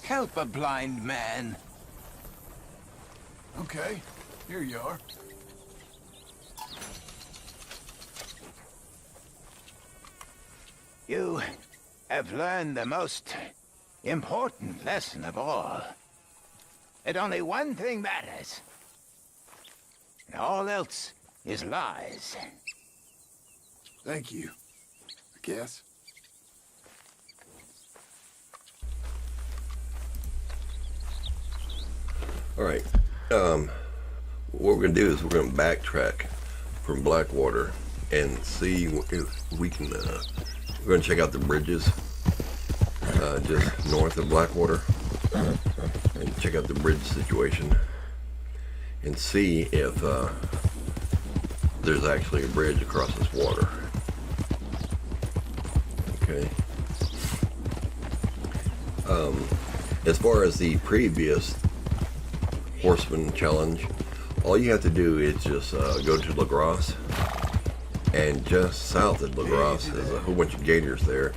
Help a blind man. Okay, here you are. You have learned the most important lesson of all. That only one thing matters. And all else is lies. Thank you, I guess. Alright, what we're going to do is we're going to backtrack from Blackwater and see if we can, we're going to check out the bridges just north of Blackwater and check out the bridge situation and see if there's actually a bridge across this water. Okay. As far as the previous Horseman challenge, all you have to do is just go to Lagros, and just south of Lagros there's a whole bunch of gators there.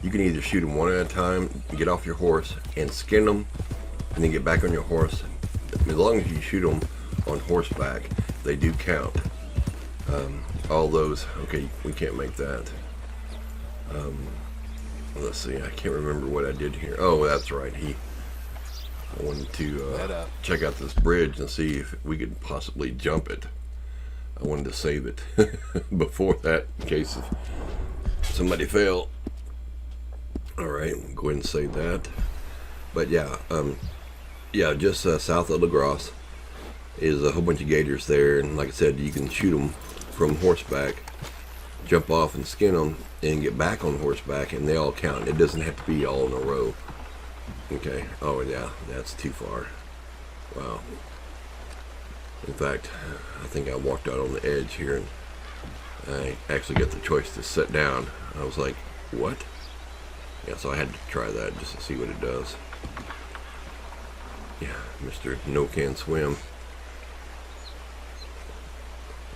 You can either shoot them one at a time, get off your horse and skin them, and then get back on your horse. As long as you shoot them on horseback, they do count. All those, okay, we can't make that. Let's see, I can't remember what I did here. Oh, that's right, I wanted to check out this bridge and see if we could possibly jump it. I wanted to save it before that, in case if somebody fell. Alright, we'll go ahead and save that. But yeah, just south of Lagros is a whole bunch of gators there, and like I said, you can shoot them from horseback, jump off and skin them, and get back on horseback, and they all count. It doesn't have to be all in a row. Okay, oh yeah, that's too far. Wow. In fact, I think I walked out on the edge here, and I actually got the choice to sit down. I was like, what? Yeah, so I had to try that just to see what it does. Yeah, Mr. No Can Swim.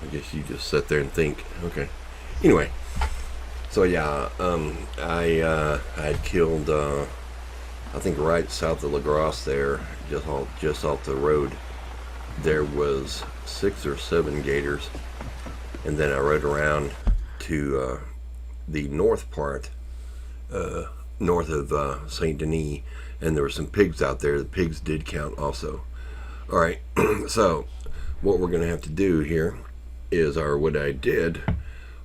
I guess you just sit there and think. Okay. Anyway, so yeah, I had killed, I think right south of Lagros there, just off the road, there was 6 or 7 gators, and then I rode around to the north part, north of Saint Denis, and there were some pigs out there. The pigs did count also. All right, so what we're going to have to do here is, or what I did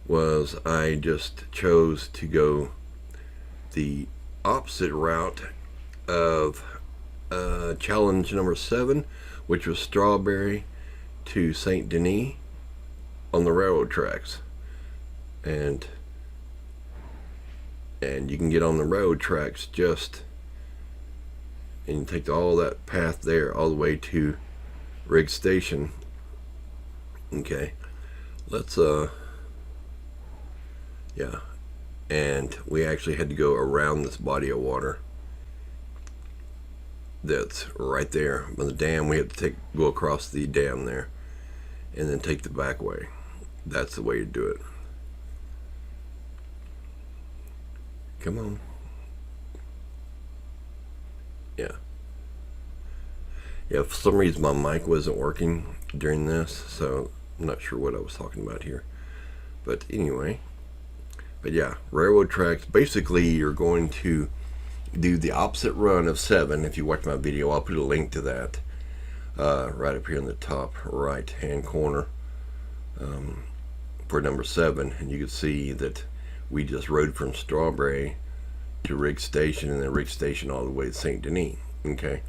was, I just chose to go the opposite route of challenge number 7, which was Strawberry to Saint Denis on the railroad tracks, and you can get on the railroad tracks and you take all that path there all the way to Riggs Station. Okay, let's yeah, and we actually had to go around this body of water that's right there by the dam. We had to go across the dam there and then take the back way. That's the way to do it. Come on. Yeah, for some reason my mic wasn't working during this, so I'm not sure what I was talking about here. But anyway, but yeah, railroad tracks, basically you're going to do the opposite run of 7. If you watch my video, I'll put a link to that right up here in the top right hand corner for number 7, and you can see that we just rode from Strawberry to Riggs Station, and then Riggs Station all the way to Saint Denis. Okay,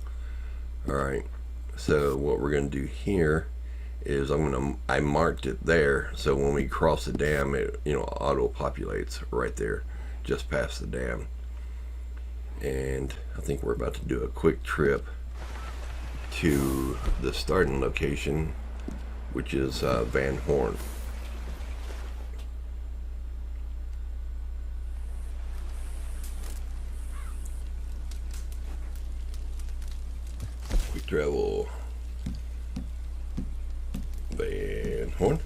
all right, so what we're going to do here is I marked it there, so when we cross the dam, it auto populates right there just past the dam. And I think we're about to do a quick trip to the starting location, which is Van Horn. Quick travel Van Horn.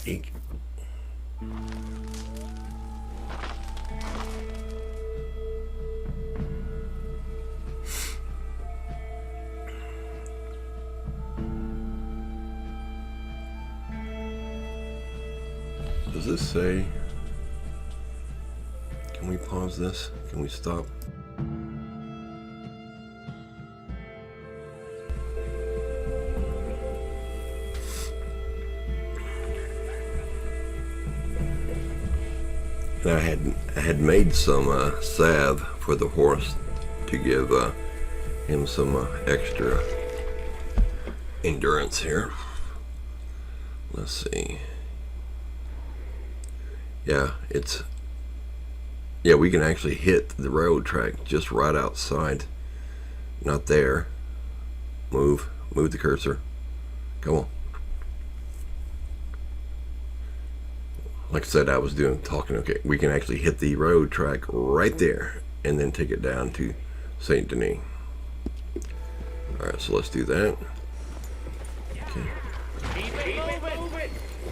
Inc. does this say? Can we pause this? Can we stop? And I had made some salve for the horse to give him some extra endurance here. Let's see. Yeah, we can actually hit the railroad track just right outside. Not there. Move the cursor. Come on. Like I said, I was talking. Okay, we can actually hit the road track right there and then take it down to Saint Denis. Alright, so let's do that. Okay.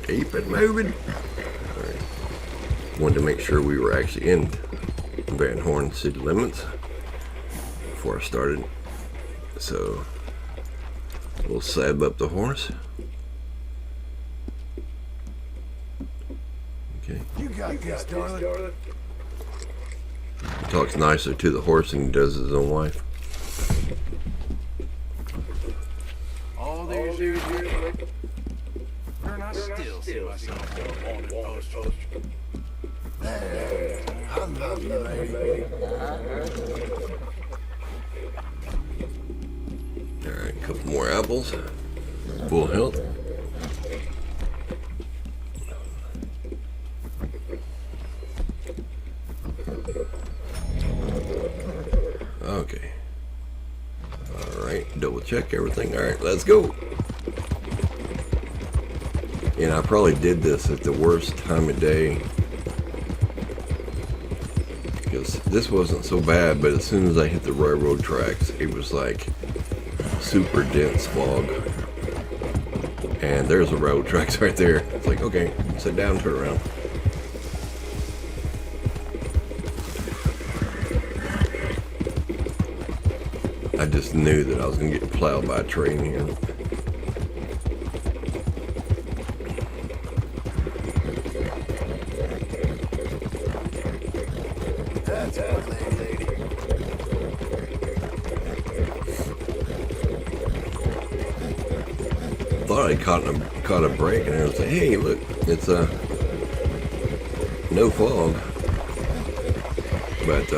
Keep it moving. Alright. Wanted to make sure we were actually in Van Horn city limits before I started. So we'll sab up the horse. Okay. You got this, darling. He talks nicer to the horse than he does his own wife. All these years, I still see myself on the post. There. I love you, lady. Alright, a couple more apples. Full health. Okay. Alright, double check everything. Alright, let's go. And I probably did this at the worst time of day, because this wasn't so bad, but as soon as I hit the railroad tracks, it was like super dense fog. And there's the railroad tracks right there. It's like, okay, sit down, turn around. I just knew that I was going to get plowed by a train here. That's a lady. Thought I caught a break, and I was like, hey, look, it's no fog. But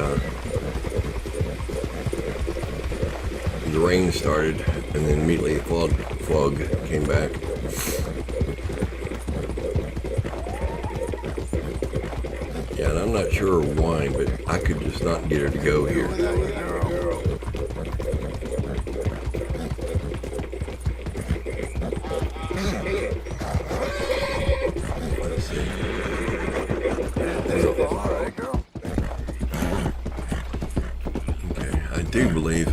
the rain started, and then immediately the fog came back. Yeah, and I'm not sure why, but I could just not get her to go here. Let's see. Okay, I do believe.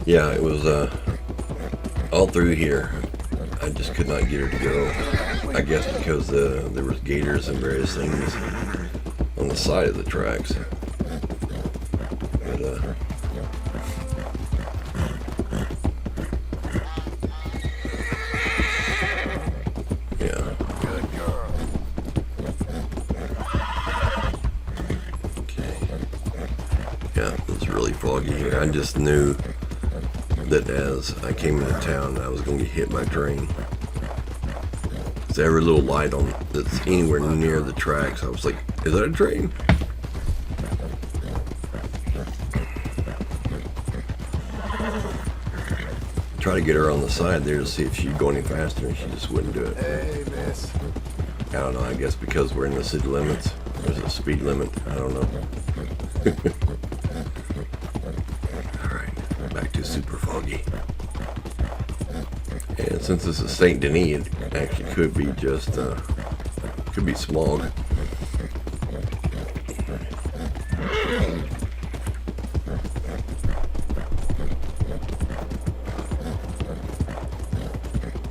Yeah, it was all through here. I just could not get her to go. I guess because there was gators and various things on the side of the tracks. But yeah. Good girl. Okay. Yeah, it was really foggy here. I just knew that as I came into town, I was going to get hit by a train. So every little light on that's anywhere near the tracks, I was like, is that a train? Try to get her on the side there to see if she'd go any faster, and she just wouldn't do it. Hey, miss. I don't know, I guess because we're in the city limits, there's a speed limit, I don't know. Alright, back to super foggy. And since this is Saint Denis, it actually could be just, could be smog.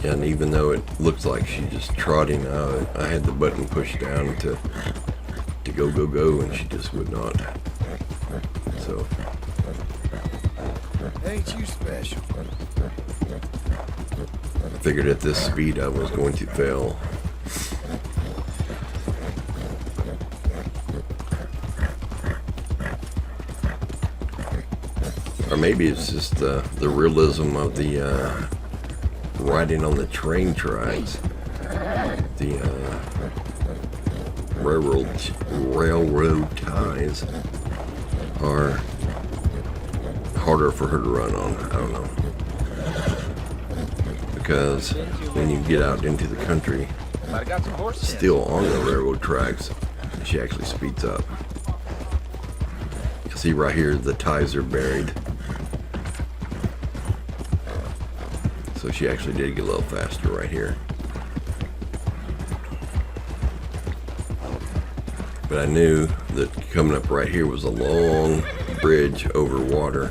Yeah, and even though it looks like she's just trotting out, I had the button pushed down to go, and she just would not. So. Ain't you special? I figured at this speed I was going to fail Or maybe it's just the realism of the riding on the train tracks. The railroad ties are harder for her to run on. I don't know. Because when you get out into the country, still on the railroad tracks, she actually speeds up. You see right here, the ties are buried. So she actually did get a little faster right here. But I knew that coming up right here was a long bridge over water.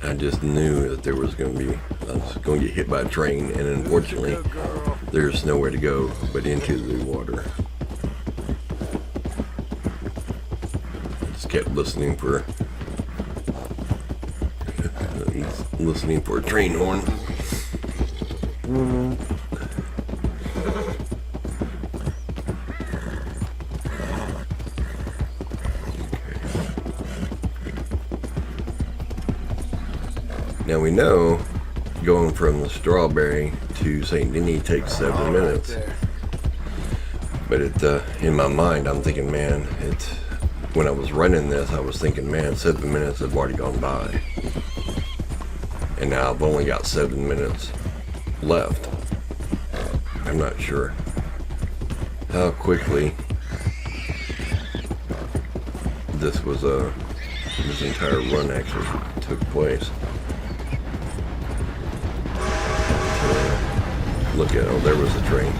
I just knew that there was going to be, I was going to get hit by a train, and unfortunately, there's nowhere to go but into the water. I just kept listening for a train horn. Now we know going from the Strawberry to St. Denis takes 7 minutes. But in my mind, I'm thinking, man, when I was running this, I was thinking, man, 7 minutes have already gone by. And now I've only got 7 minutes left. I'm not sure how quickly this entire run actually took place. Look at, oh, there was a train.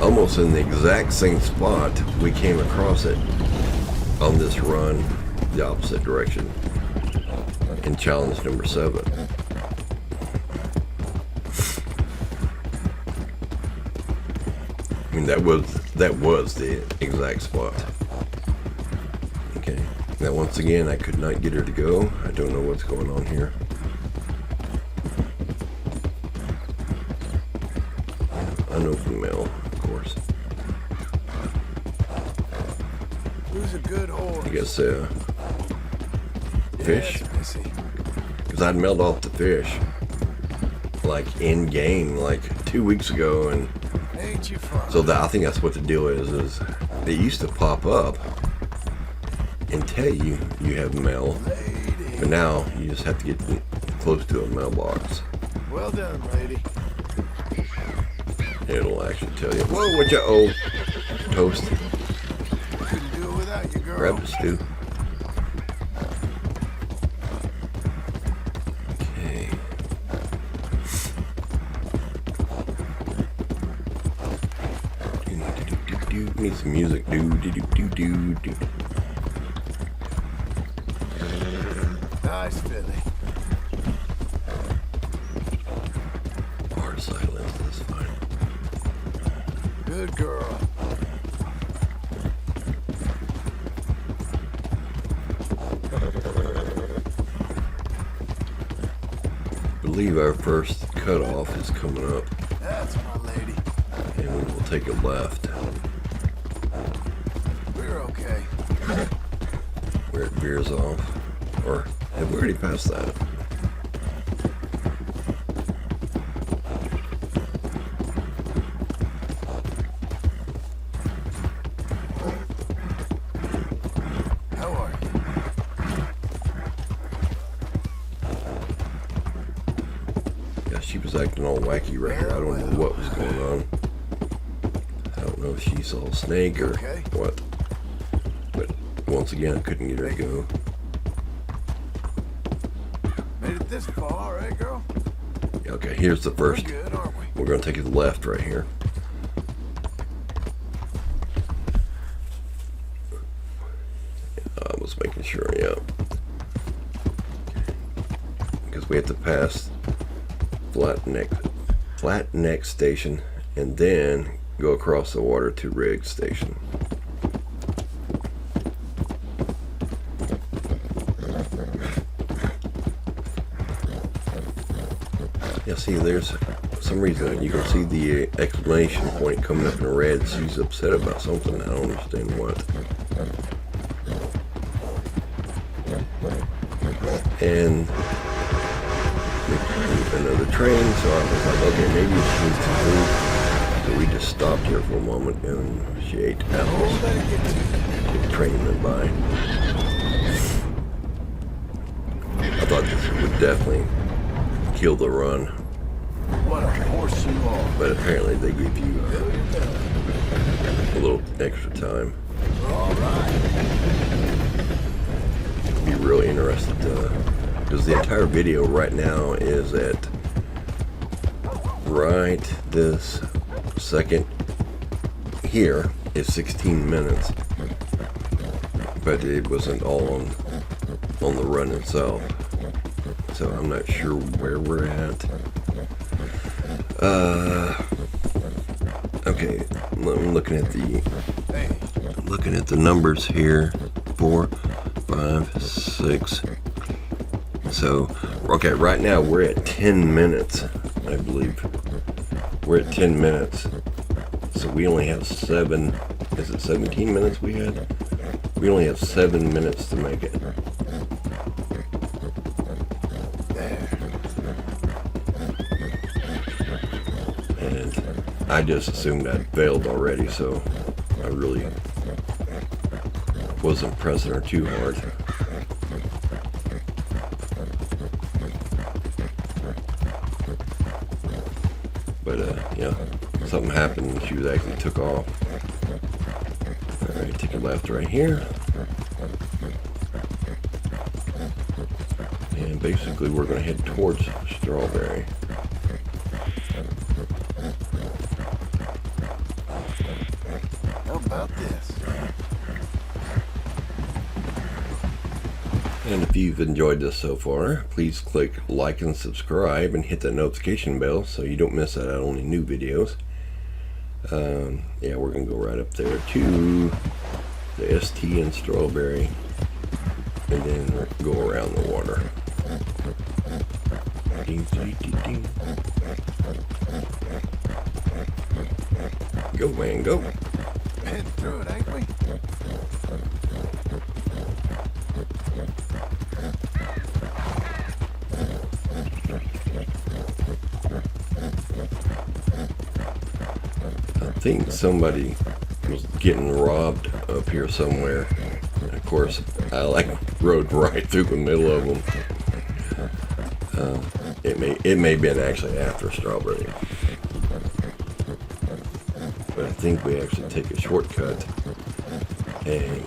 Almost in the exact same spot we came across it on this run, the opposite direction, in challenge number 7. I mean, that was the exact spot. Okay. Now once again, I could not get her to go. I don't know what's going on here. Unopened mail, of course. Who's a good horse? I guess fish. Yes, Because I'd mailed off the fish like in game like 2 weeks ago, and ain't you fun? so I think that's what the deal is it used to pop up and tell you have mail, Lady. but now you just have to get close to a mailbox. Well done, lady. It'll actually tell you, whoa, what you owe? Toast. Couldn't do it without you, girl. Grab the stew. Okay. Need some music. Do. Nice filly. Hard silence, that's fine. Good girl. I believe our first cutoff is coming up, That's my lady. and we will take a left We're okay. where it veers off. Or have we already passed that? How are you? Yeah, she was acting all wacky right here. I don't know what was going on. I don't know if she saw a snake or Okay. what. But once again, I couldn't get her to go. Made it this far, eh, girl? Okay, here's the We're first. good, aren't we? We're going to take it left right here. I was making sure, yeah. Because we have to pass Flat Neck Station and then go across the water to Riggs Station. Yeah, see, there's some reason you can see the exclamation point coming up in red. She's upset about something. I don't understand what. And another train, so I was like, okay, maybe she needs some food. So we just stopped here for a moment and she ate apples. The train went by. I thought this would definitely kill the run. What a horse you are. But apparently they give you a little extra time. All right. Be really interested because the entire video right now is at right this second here is 16 minutes, but it wasn't all on the run itself, so I'm not sure where we're at. Okay, I'm looking at the numbers here. 4, 5, 6. So, okay, right now we're at 10 minutes, I believe. We're at 10 minutes. So we only have 7, is it 17 minutes we had? We only have 7 minutes to make it. And I just assumed I'd failed already, so I really wasn't pressing her too hard. But yeah, something happened and she was actually took off. Alright, take a left right here. And basically we're going to head towards Strawberry. How about this? And if you've enjoyed this so far, please click like and subscribe and hit that notification bell so you don't miss out on any new videos. Yeah, we're going to go right up there to the ST and Strawberry and then go around the water. Ding, ding, ding, ding. Go, man, go. Heading through it, ain't we? I think somebody was getting robbed up here somewhere. Of course, I rode right through the middle of them. It may have been actually after Strawberry, but I think we actually take a shortcut and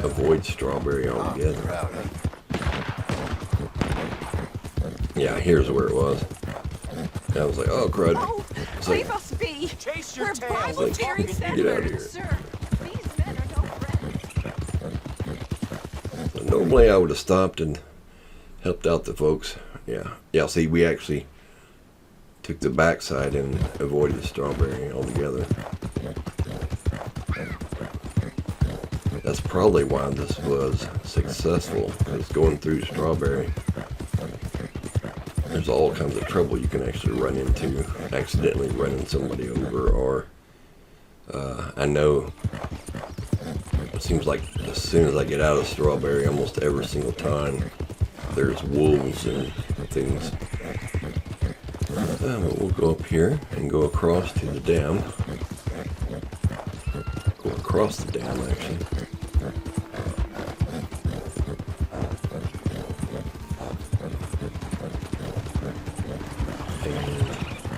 avoid Strawberry altogether. Yeah, here's where it was. I was like, oh crud. Oh, It's leave like, us be. Chase your We're tail. voluntary Get out of here. settlers, sir. These men are no friends. so normally I would have stopped and helped out the folks. Yeah, see, we actually took the backside and avoided Strawberry altogether. That's probably why this was successful, is going through Strawberry. There's all kinds of trouble you can actually run into, accidentally running somebody over, or I know it seems like as soon as I get out of Strawberry, almost every single time, there's wolves and things. But we'll go up here and go across to the dam. Go across the dam, actually.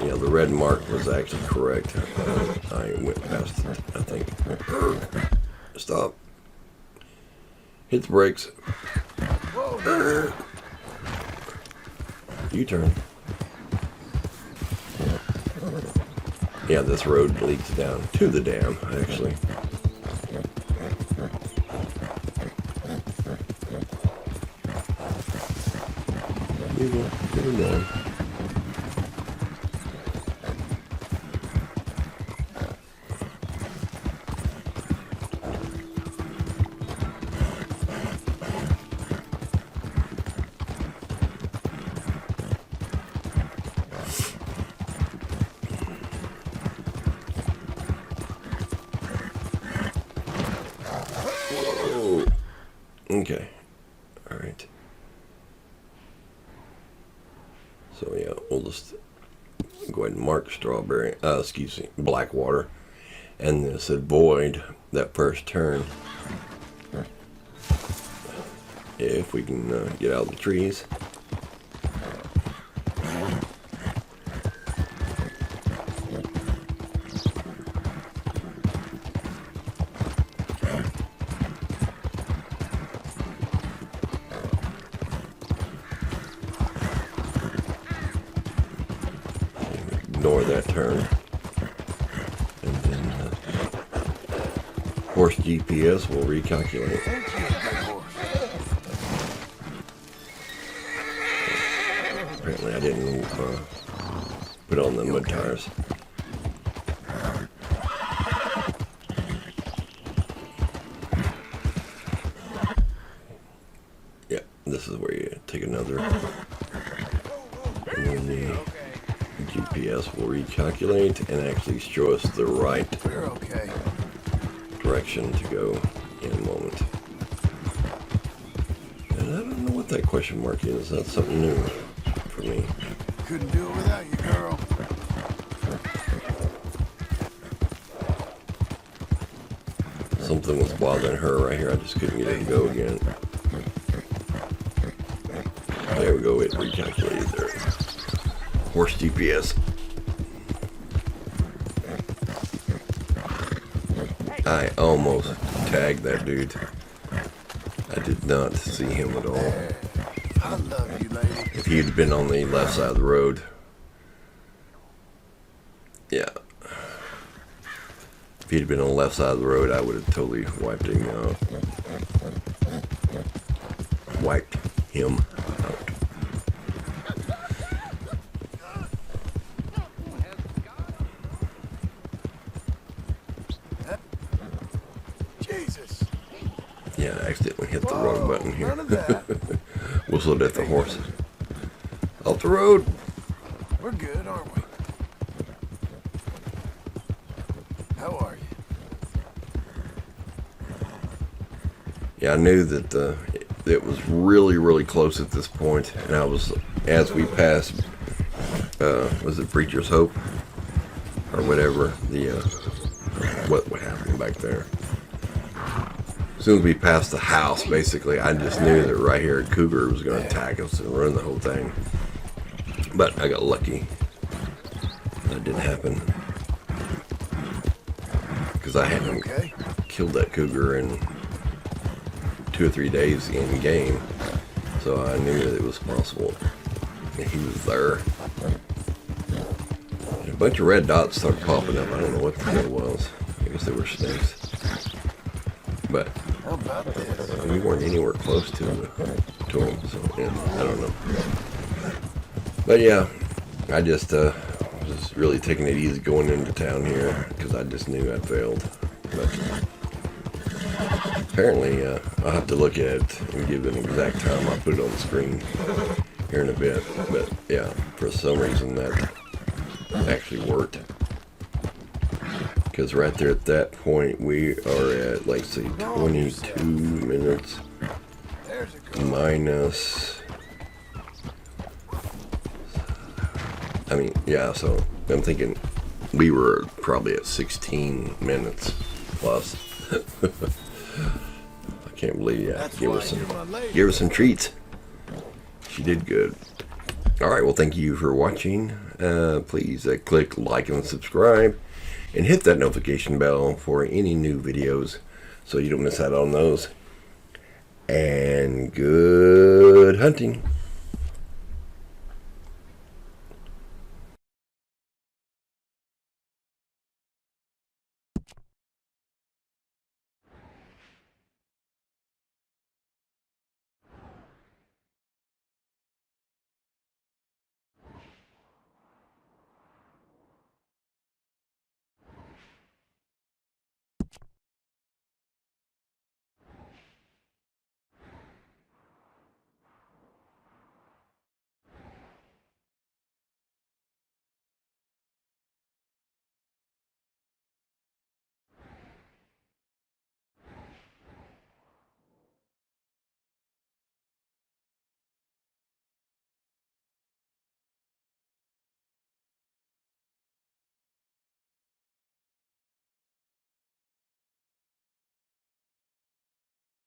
Yeah, the red mark was actually correct. I went past it, I think. Stop. Hit the brakes. U-turn. Yeah, this road leads down to the dam, actually. Get her down. Okay. All right. So yeah, we'll just go ahead and mark strawberry. Excuse me, Blackwater, and this avoid that first turn. If we can get out of the trees. Ignore that turn. And then horse GPS will recalculate. Apparently I didn't put on the mud tires. Yeah, this is where you take another. And then the GPS will recalculate and actually show us the right direction to go in a moment. And I don't know what that question mark is. That's something new for me. Couldn't do it without you, girl. Something was bothering her right here. I just couldn't get it to go again. There we go. It recalculated there. Horse GPS. I almost tagged that dude. I did not see him at all. I love you, lady. If he had been on the left side of the road. Yeah. If he'd been on the left side of the road, I would have totally wiped him out. Wiped him out. Jesus. Yeah, I accidentally hit the wrong button here. None of that. Whistled at the horse. Off the road. We're good, aren't we? How are you? Yeah, I knew that it was really, really close at this point, and I was, as we passed, was it Preacher's Hope or whatever? The what happened back there? As soon as we passed the house, basically, I just knew that right here, a cougar was going to attack us and ruin the whole thing. But I got lucky. That didn't happen because I hadn't killed that cougar in 2 or 3 days in game, so I knew that it was possible. And he was there. And a bunch of red dots started popping up. I don't know what the hell it was. I guess they were snakes. But How about this? we weren't anywhere close to them, so yeah, I don't know. But yeah, I just was really taking it easy going into town here because I just knew I'd failed. But apparently, I'll have to look at it and give an exact time. I'll put it on the screen here in a bit. But yeah, for some reason that actually worked. Because right there at that point, we are at, like, say, 22 minutes minus... I mean, yeah, so I'm thinking we were probably at 16 minutes plus. I can't believe, yeah, give her some treats. She did good. Alright, well, thank you for watching. Please click like and subscribe. And hit that notification bell for any new videos so you don't miss out on those. And good hunting.